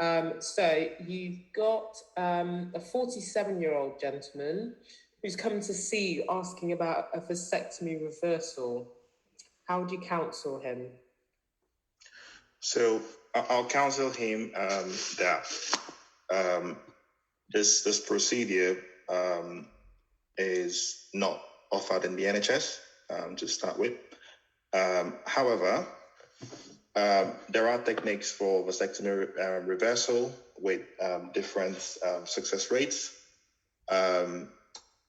So you've got a 47-year-old gentleman who's come to see you asking about a vasectomy reversal. How would you counsel him? So I'll counsel him that this procedure is not offered in the NHS to start with. However, there are techniques for vasectomy reversal with different success rates.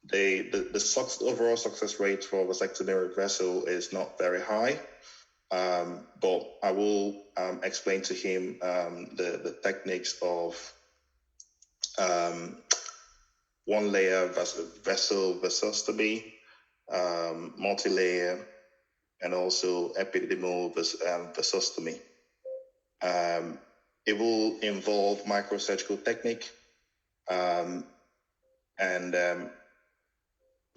The overall success rate for vasectomy reversal is not very high, but I will explain to him the techniques of one-layer vessel vasectomy, multi-layer, and also epididymal vasectomy. It will involve microsurgical technique, and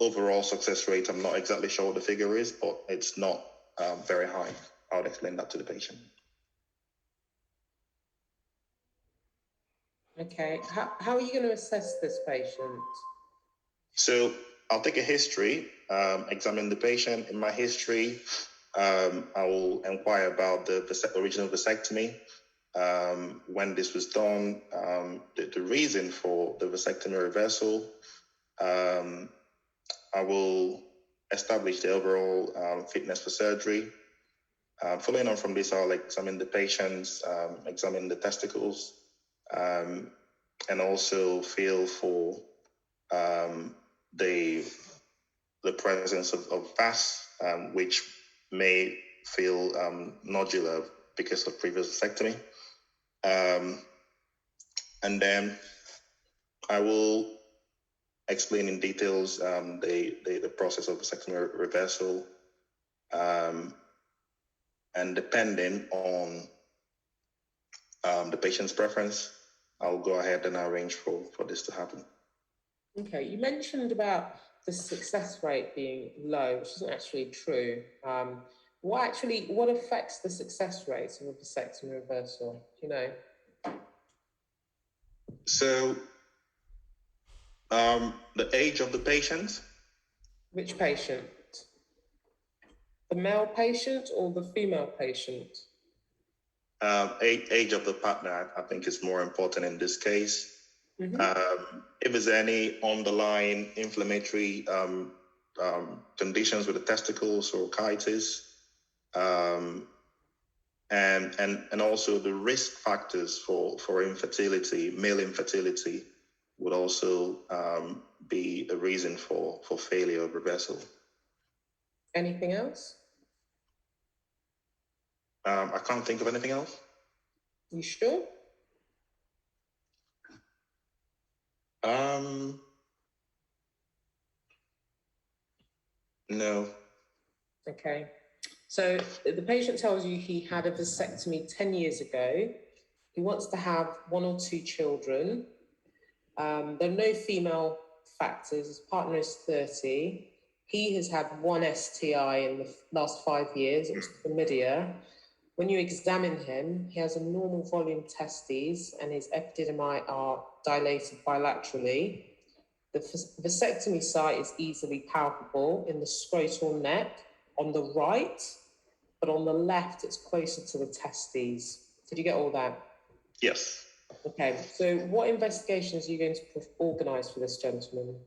overall success rate, I'm not exactly sure what the figure is, but it's not very high. I'll explain that to the patient. Okay, how are you going to assess this patient? So I'll take a history, examine the patient. In my history, I will inquire about the original vasectomy, when this was done, the reason for the vasectomy reversal. I will establish the overall fitness for surgery. Following on from this, I'll examine the patients, examine the testicles, and also feel for the presence of vas, which may feel nodular because of previous vasectomy. And then I will explain in details the process of vasectomy reversal, and depending on the patient's preference, I'll go ahead and arrange for this to happen. Okay, you mentioned about the success rate being low, which isn't actually true. What affects the success rates of a vasectomy reversal? Do you know? So, the age of the patient. Which patient? The male patient or the female patient? Age of the partner, I think, is more important in this case. Mm-hmm. If there's any underlying inflammatory conditions with the testicles or otitis, and also the risk factors for infertility, male infertility, would also be a reason for failure of reversal. Anything else? I can't think of anything else. You sure? No. Okay. So the patient tells you he had a vasectomy 10 years ago. He wants to have 1 or 2 children. There are no female factors. His partner is 30. He has had 1 STI in the last 5 years. It was chlamydia. When you examine him, he has a normal volume testes and his epididymi are dilated bilaterally. The vasectomy site is easily palpable in the scrotal neck on the right, but on the left, it's closer to the testes. Did you get all that? Yes. Okay, so what investigations are you going to organise for this gentleman?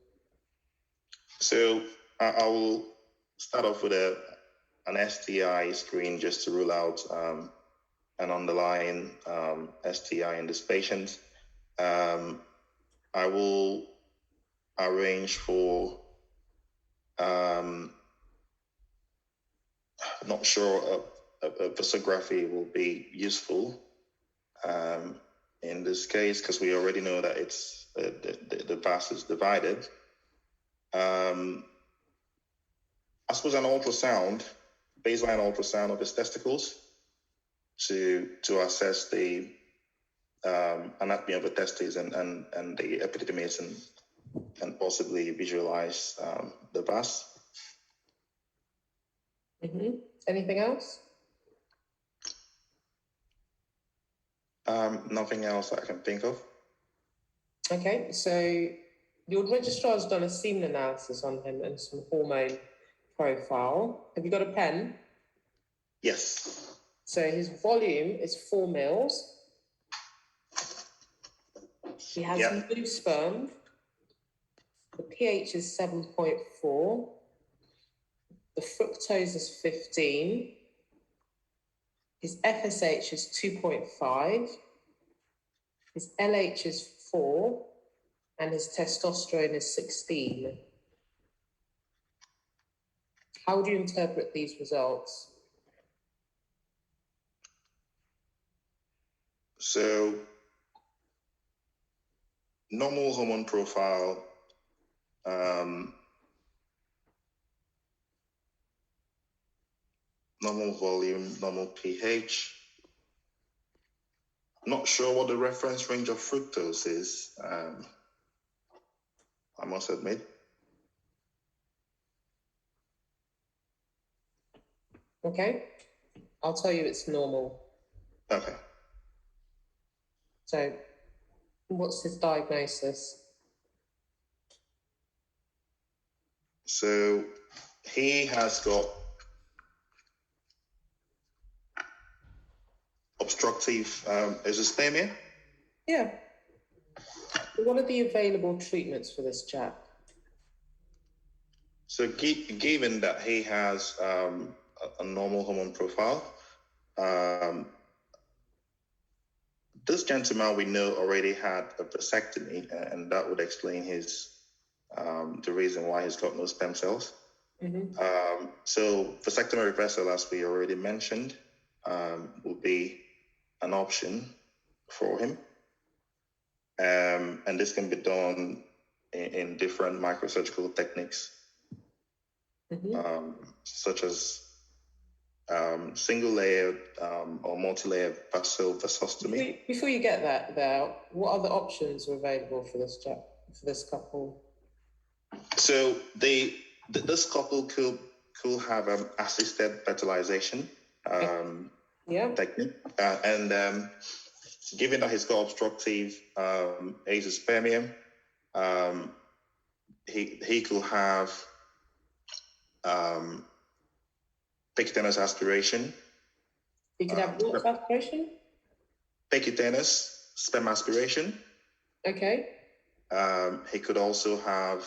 So I will start off with an STI screen just to rule out an underlying STI in this patient. I will arrange for, not sure a vasography will be useful in this case, because we already know that it's the vas is divided. I suppose an ultrasound, baseline ultrasound of his testicles to assess the anatomy of the testes and the epididymis and possibly visualize the vas. Mm-hmm. Anything else? Nothing else I can think of. Okay, so your registrar has done a semen analysis on him and some hormone profile. Have you got a pen? Yes. So his volume is 4 mils. He has no sperm. The pH is 7.4. The fructose is 15. His FSH is 2.5. His LH is 4. And his testosterone is 16. How would you interpret these results? So, normal hormone profile, normal volume, normal pH. I'm not sure what the reference range of fructose is, I must admit. Okay, I'll tell you it's normal. Okay. So, what's his diagnosis? So, he has got obstructive azoospermia. Yeah. What are the available treatments for this chap? So, given that he has a normal hormone profile, this gentleman we know already had a vasectomy, and that would explain his the reason why he's got no sperm cells. So vasectomy reversal, as we already mentioned, would be an option for him. And this can be done in different microsurgical techniques, such as single layered or multi-layered vasectomy. Before you get that there, what other options are available for this chap, for this couple? So this couple could have assisted fertilization technique, and given that he's got obstructive azoospermia, he could have percutaneous aspiration. He could have what aspiration? Percutaneous sperm aspiration. Okay. He could also have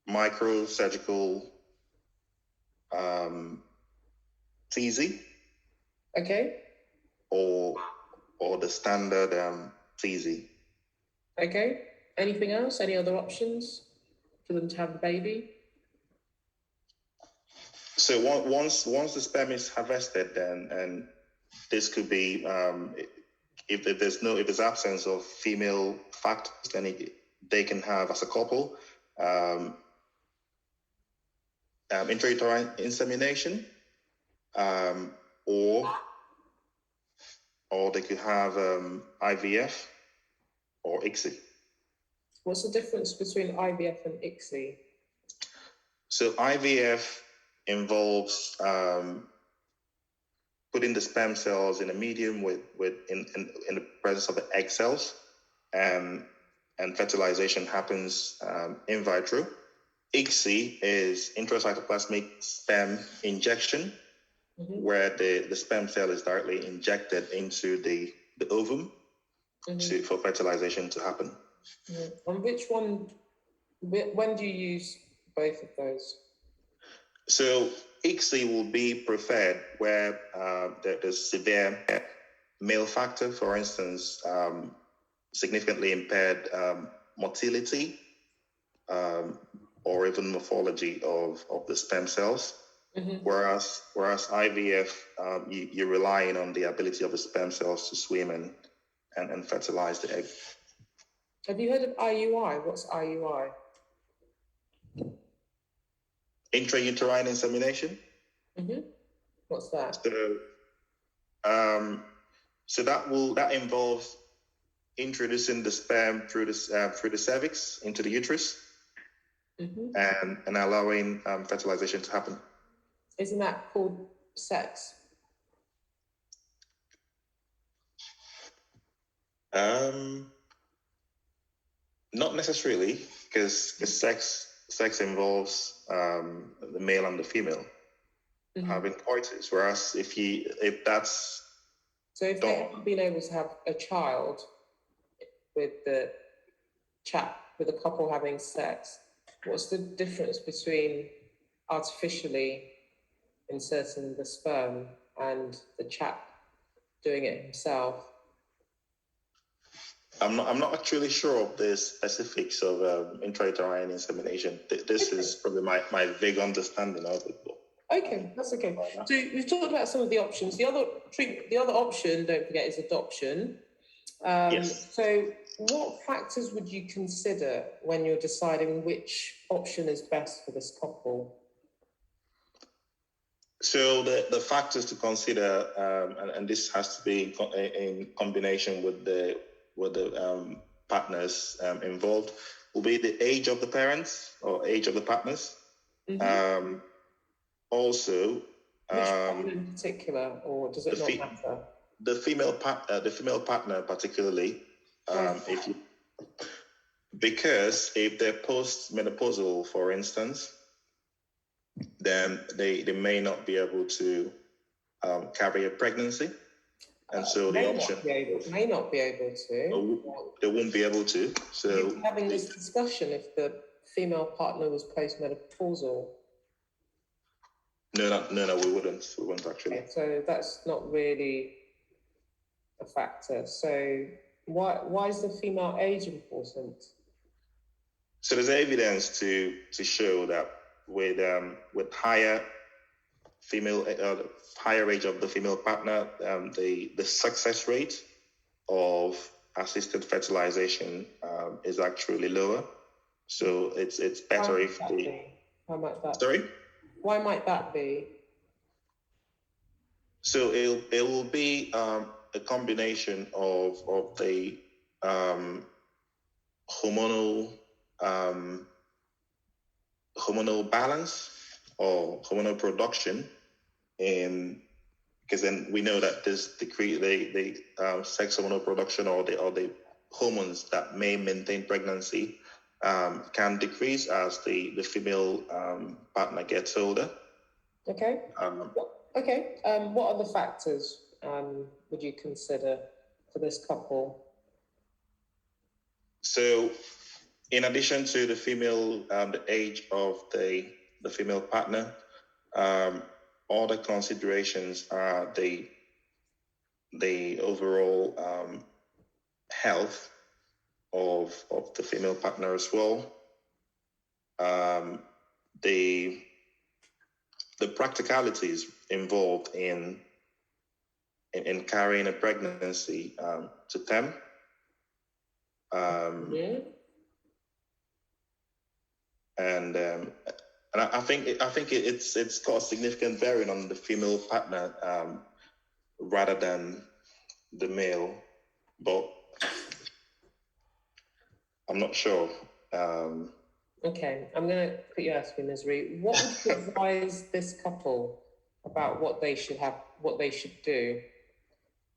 microsurgical TZ. Okay. Or the standard TZ. Okay. Anything else? Any other options for them to have a baby? So once the sperm is harvested, and this could be if there's absence of female factors, then they can have, as a couple, intrauterine insemination, or they could have IVF or ICSI. What's the difference between IVF and ICSI? So IVF involves putting the sperm cells in a medium in the presence of the egg cells, and fertilization happens in vitro. ICSI is intracytoplasmic sperm injection, where the sperm cell is directly injected into the ovum for fertilization to happen. And which one, when do you use both of those? So ICSI will be preferred where there's severe male factor, for instance, significantly impaired motility, or even morphology of the sperm cells. Whereas IVF, you're relying on the ability of the sperm cells to swim and fertilize the egg. Have you heard of IUI? What's IUI? Intrauterine insemination. What's that? So that involves introducing the sperm through the cervix into the uterus, and allowing fertilization to happen. Isn't that called sex? Not necessarily, because sex involves the male and the female having coitus. Whereas if that's so if they haven't been able to have a child with the couple having sex, what's the difference between artificially inserting the sperm and the chap doing it himself? I'm not actually sure of the specifics of intrauterine insemination. This is probably my vague understanding of it. Okay, that's okay. So we've talked about some of the options. The other option, don't forget, is adoption. Yes. So what factors would you consider when you're deciding which option is best for this couple? So the factors to consider, and this has to be in combination with the partners involved, will be the age of the parents or age of the partners. Also, which one in particular, or does it not matter? The female partner particularly, because if they're post-menopausal, for instance, then they may not be able to carry a pregnancy, and so the option may not be able to. They won't be able to. So having this discussion if the female partner was post-menopausal. No, we wouldn't actually. Okay, so that's not really a factor. So why is the female age important? So there's evidence to show that with higher age of the female partner, the success rate of assisted fertilization is actually lower. So it's better if How might that? Sorry. Why might that be? So it will be a combination of the hormonal balance or hormonal production, because then we know that this decrease the sex hormonal production or the hormones that may maintain pregnancy can decrease as the female partner gets older. Okay. What other factors would you consider for this couple? So, in addition to the female, the age of the female partner, other considerations are the overall health of the female partner as well. The practicalities involved in carrying a pregnancy to term. And I think it's got a significant bearing on the female partner rather than the male, but I'm not sure. Okay, I'm going to put you out of your misery. What would you advise this couple about what they should do?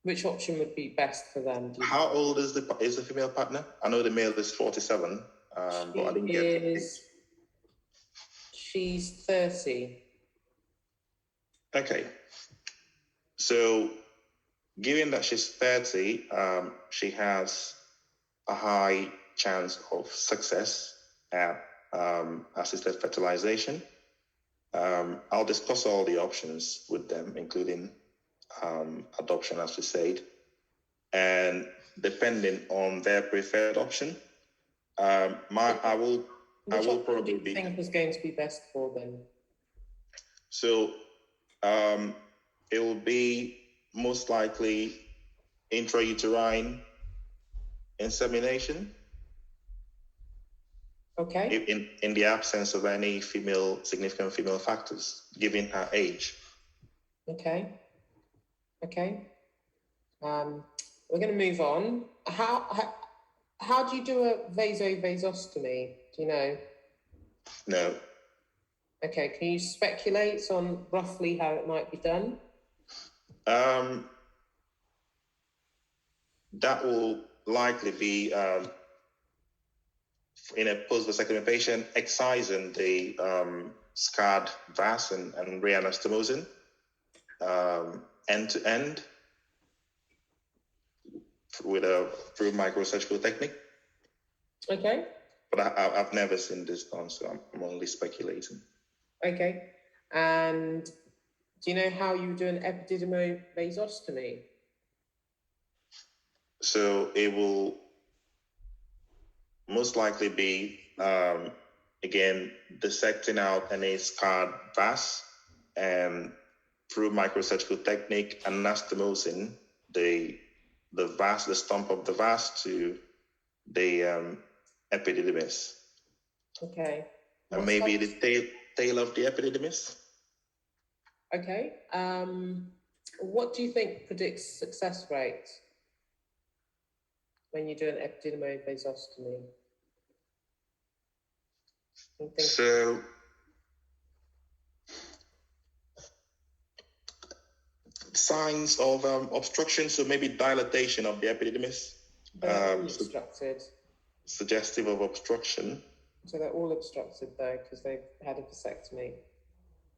Which option would be best for them? How old is the female partner? I know the male is 47, but I didn't get. She's 30. Okay, so given that she's 30, she has a high chance of success at assisted fertilization. I'll discuss all the options with them, including adoption, as we said, and depending on their preferred option, I will probably be. Think is going to be best for them. So, it will be most likely intrauterine insemination. Okay. In the absence of any significant female factors, given her age. Okay. We're going to move on. How do you do a vasovasostomy? Do you know? No. Okay. Can you speculate on roughly how it might be done? That will likely be in a post-vasectomy patient excising the scarred vas and reanastomosing end to end through microsurgical technique. Okay. But I've never seen this done, so I'm only speculating. Okay. And do you know how you do an epididymovasostomy? So it will most likely be, again, dissecting out any scarred vas and through microsurgical technique, anastomosing the vas, the stump of the vas to the epididymis. Okay. And maybe the tail of the epididymis. Okay. What do you think predicts success rate when you do an epididymovasostomy? So signs of obstruction, so maybe dilatation of the epididymis. Obstructed. Suggestive of obstruction. So they're all obstructed though, because they've had a vasectomy.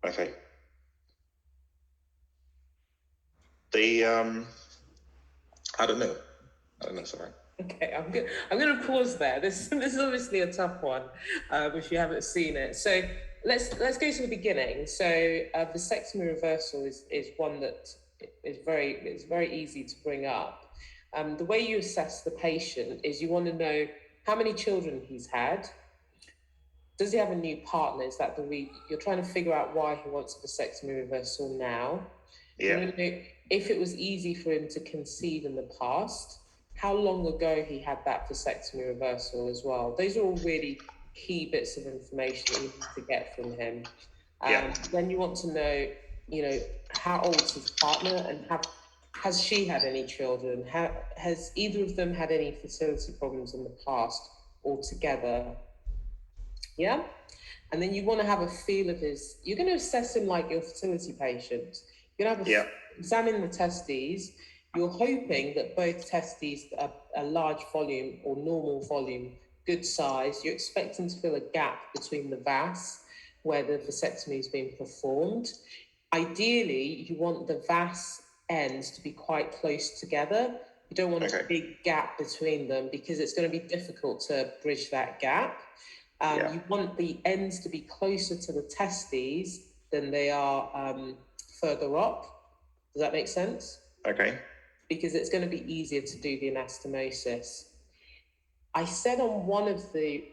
Okay. They I don't know, sorry. Okay, I'm going to pause there. This is obviously a tough one if you haven't seen it. So let's go to the beginning. So vasectomy reversal is one that is very easy to bring up. The way you assess the patient is you want to know how many children he's had. Does he have a new partner? Is that you're trying to figure out why he wants a vasectomy reversal now? Yeah. You want to know if it was easy for him to conceive in the past, how long ago he had that vasectomy reversal as well. Those are all really key bits of information that you need to get from him. Then you want to know, how old is his partner and has she had any children? Has either of them had any fertility problems in the past altogether? Yeah? And then you want to have a feel of you're going to assess him like your fertility patient. You're going to have examine the testes. You're hoping that both testes are a large volume or normal volume, good size. You're expecting to fill a gap between the vas where the vasectomy is being performed. Ideally, you want the vas ends to be quite close together. You don't want a big gap between them because it's going to be difficult to bridge that gap. You want the ends to be closer to the testes than they are further up. Does that make sense? Okay. Because it's going to be easier to do the anastomosis. I said on one of the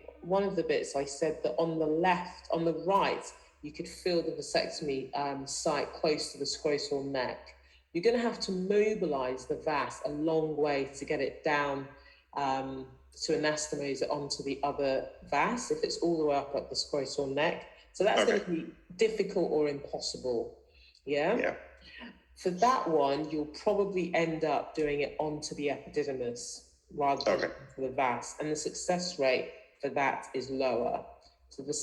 bits, I said that on the right, you could feel the vasectomy site close to the scrotal neck. You're going to have to mobilize the vas a long way to get it down to anastomose it onto the other vas if it's all the way up at the scrotal neck. So that's going to be difficult or impossible. Yeah. For that one, you'll probably end up doing it onto the epididymis rather than for the vas, and the success rate for that is lower. So the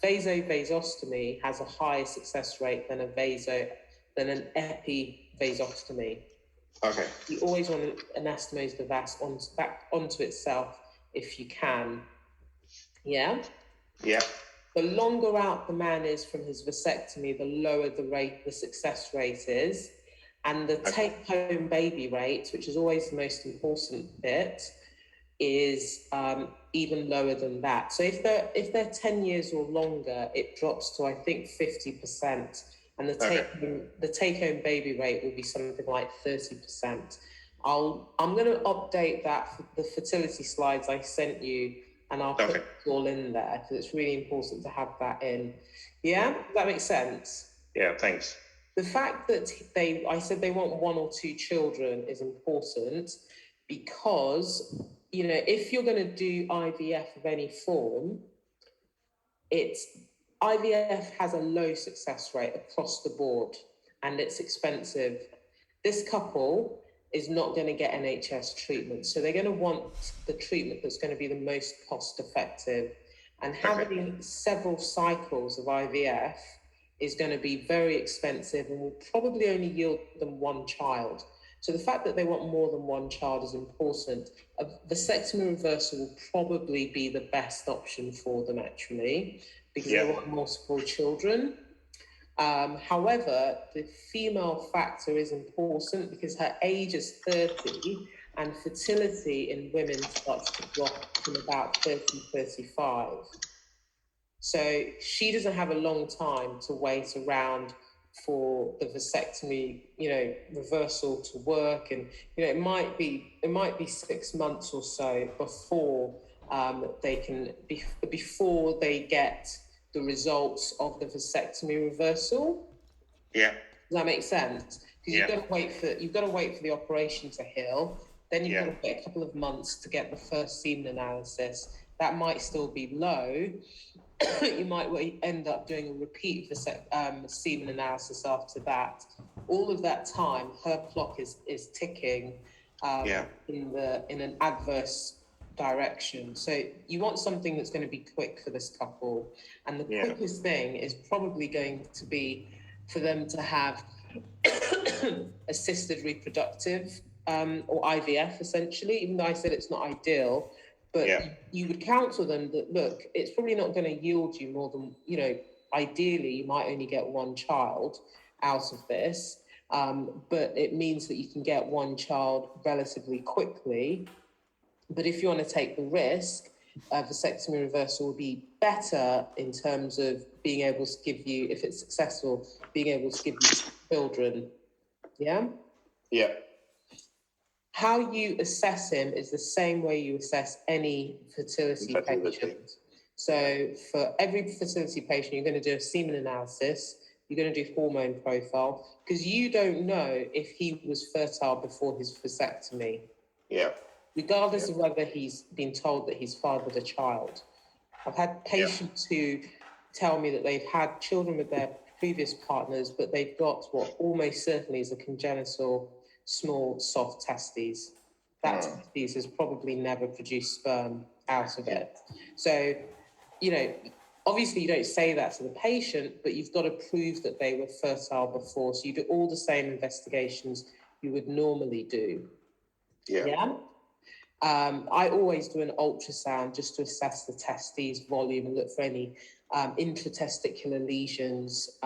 vasovasostomy has a higher success rate than an epivasostomy. Okay. You always want to anastomose the vas back onto itself if you can. Yeah? Yeah. The longer out the man is from his vasectomy, the lower the success rate is. And the take-home baby rate, which is always the most important bit, is even lower than that. So if they're 10 years or longer, it drops to, I think, 50%. And the take-home baby rate will be something like 30%. I'm going to update that for the fertility slides I sent you, and I'll put it all in there because it's really important to have that in. Yeah, does that make sense? Yeah, thanks. The fact that I said they want 1 or 2 children is important because, if you're going to do IVF of any form, IVF has a low success rate across the board and it's expensive. This couple is not going to get NHS treatment. So they're going to want the treatment that's going to be the most cost effective. And having several cycles of IVF is going to be very expensive and will probably only yield them 1 child. So the fact that they want more than one child is important. A vasectomy reversal will probably be the best option for them, actually, because they want multiple children. However, the female factor is important because her age is 30 and fertility in women starts to drop from about 30, 35. So she doesn't have a long time to wait around for the vasectomy, reversal to work. And, it might be 6 months or so before before they get the results of the vasectomy reversal. Yeah. Does that make sense? Because you've got to wait for the operation to heal. Then you've got to wait a couple of months to get the first semen analysis. That might still be low. You might end up doing a repeat semen analysis after that. All of that time, her clock is ticking in an adverse direction. So you want something that's going to be quick for this couple. And the quickest thing is probably going to be for them to have assisted reproductive or IVF, essentially, even though I said it's not ideal. But you would counsel them that, look, it's probably not going to yield you more than, ideally you might only get one child out of this. But it means that you can get one child relatively quickly. But if you want to take the risk, vasectomy reversal will be better in terms of being able to give you, if it's successful, being able to give you children. Yeah? Yeah. How you assess him is the same way you assess any fertility patient. So for every fertility patient, you're going to do a semen analysis, you're going to do hormone profile, because you don't know if he was fertile before his vasectomy. Yeah. Regardless of whether he's been told that he's fathered a child. I've had patients who tell me that they've had children with their previous partners, but they've got what almost certainly is a congenital small soft testes. That testes has probably never produced sperm out of it. So, obviously you don't say that to the patient, but you've got to prove that they were fertile before. So you do all the same investigations you would normally do. Yeah. I always do an ultrasound just to assess the testes volume and look for any intratesticular lesions,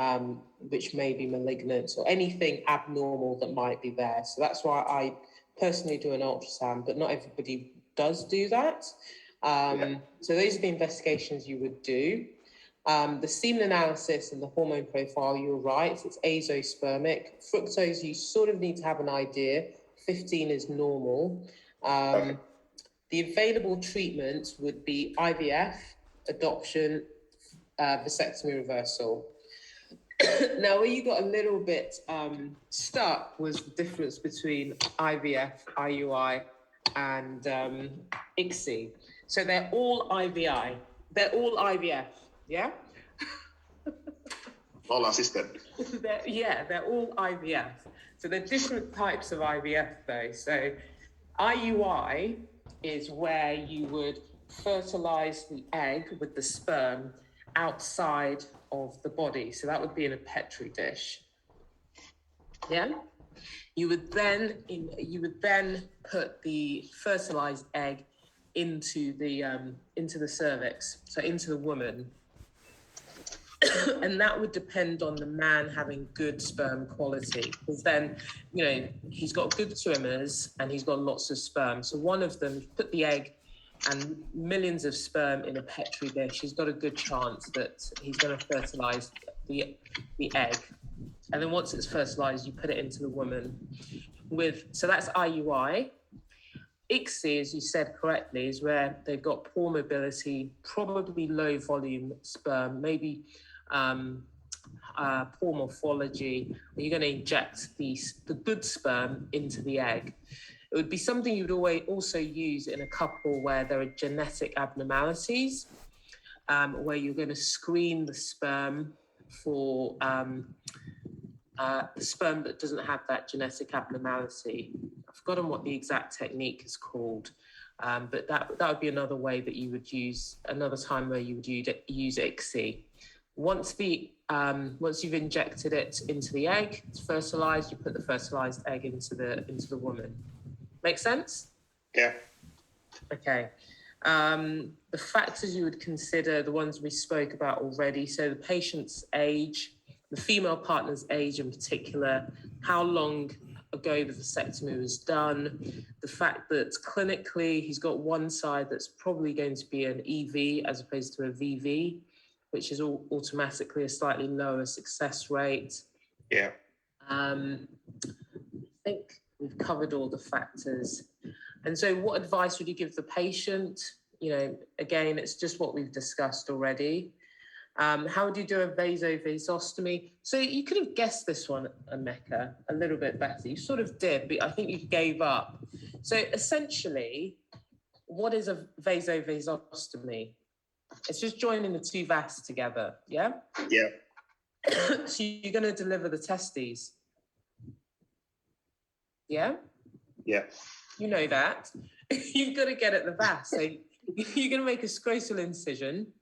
which may be malignant or anything abnormal that might be there. So that's why I personally do an ultrasound, but not everybody does do that. So those are the investigations you would do. The semen analysis and the hormone profile, you're right, it's azospermic. Fructose, you sort of need to have an idea. 15 is normal. The available treatments would be IVF, adoption, vasectomy reversal. Now, where you got a little bit stuck was the difference between IVF, IUI, and ICSI. So they're all IVI. They're all IVF, yeah? All assisted. They're all IVF. So they're different types of IVF, though. So IUI is where you would fertilize the egg with the sperm outside of the body. So that would be in a petri dish. Yeah. You would then put the fertilized egg into the cervix, so into the woman. And that would depend on the man having good sperm quality, because then, he's got good swimmers and he's got lots of sperm. So one of them, put the egg and millions of sperm in a petri dish, he's got a good chance that he's going to fertilize the egg. And then once it's fertilized, you put it into the woman. So that's IUI. ICSI, as you said correctly, is where they've got poor mobility, probably low volume sperm, maybe poor morphology. You're going to inject the good sperm into the egg. It would be something you would also use in a couple where there are genetic abnormalities, where you're going to screen the sperm for the sperm that doesn't have that genetic abnormality. I've forgotten what the exact technique is called, but that would be another way that you would use, another time where you would use ICSI. Once you've injected it into the egg, it's fertilized. You put the fertilized egg into the woman. Make sense? Yeah. Okay. The factors you would consider, the ones we spoke about already. So the patient's age, the female partner's age in particular, how long ago the vasectomy was done, the fact that clinically he's got one side that's probably going to be an EV as opposed to a VV, which is automatically a slightly lower success rate. Yeah. I think we've covered all the factors. And so what advice would you give the patient? You know, again, it's just what we've discussed already. How would you do a vasovasostomy? So you could have guessed this one, Emeka, a little bit better. You sort of did, but I think you gave up. So essentially, what is a vasovasostomy? It's just joining the two vas together, yeah? Yeah. So you're going to deliver the testes. Yeah? Yeah. You know that. You've got to get at the vas. So you're going to make a scrotal incision,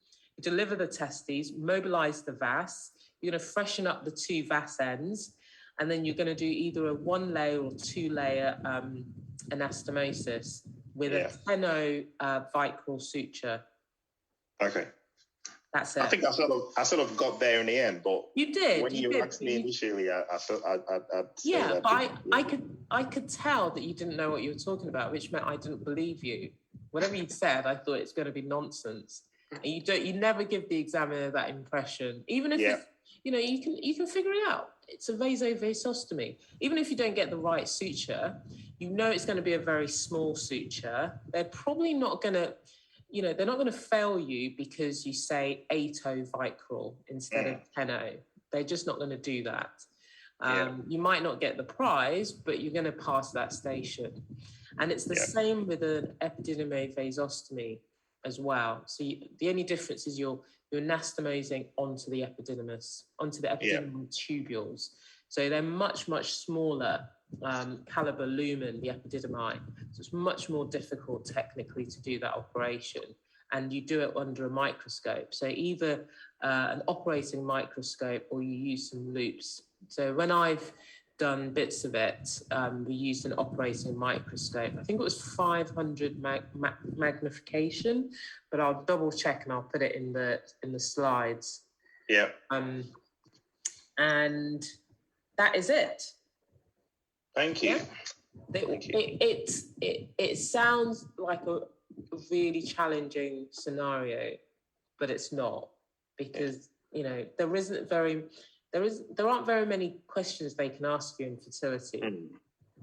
deliver the testes, mobilize the vas. You're going to freshen up the two vas ends, and then you're going to do either a 1-layer or 2-layer anastomosis with a 10-0 vicryl suture. Okay. That's it. I think I sort of got there in the end, but you did. When you asked me initially, I'd yeah, but I could tell that you didn't know what you were talking about, which meant I didn't believe you. Whatever you said, I thought it's going to be nonsense. And you never give the examiner that impression, even if it's, you know, you can figure it out. It's a vasovasostomy. Even if you don't get the right suture, you know it's going to be a very small suture. They're probably not going to, you know, they're not going to fail you because you say 8-0 vicryl instead of 10-0. They're just not going to do that. You might not get the prize, but you're going to pass that station. And it's the same with an epididymovasostomy as well. So the only difference is you're anastomosing onto the epididymis, onto the epididymal tubules. So they're much, much smaller caliber lumen, the epididymi. So it's much more difficult technically to do that operation. And you do it under a microscope. So either an operating microscope or you use some loops. So when I've done bits of it, we used an operating microscope. I think it was 500 magnification, but I'll double check and I'll put it in the slides. Yeah. And that is it. Thank you. Yeah? It sounds like a really challenging scenario, but it's not, because you know there aren't very many questions they can ask you in fertility.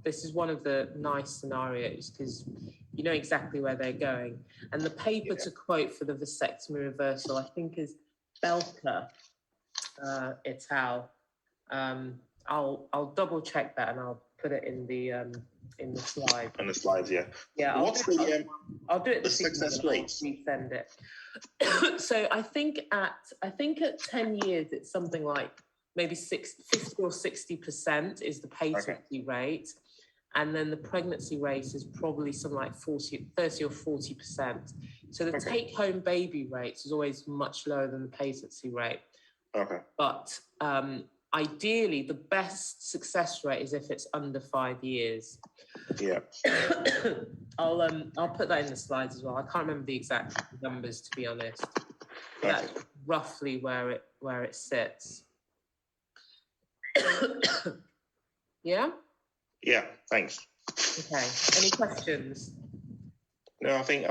This is one of the nice scenarios because you know exactly where they're going. And the paper to quote for the vasectomy reversal, I think, is Belka et al. I'll double check that and I'll put it in the slide. In the slides, yeah. Yeah. I'll do it. The success rates. Resend it. So I think at 10 years it's something like maybe 50 or 60% is the patency rate, and then the pregnancy rate is probably something like 30 or 40%. So the take-home baby rate is always much lower than the patency rate. Okay. But ideally, the best success rate is if it's under 5 years. Yeah. I'll put that in the slides as well. I can't remember the exact numbers, to be honest. That's roughly where it sits. Yeah? Yeah, thanks. Okay. Any questions? No, I think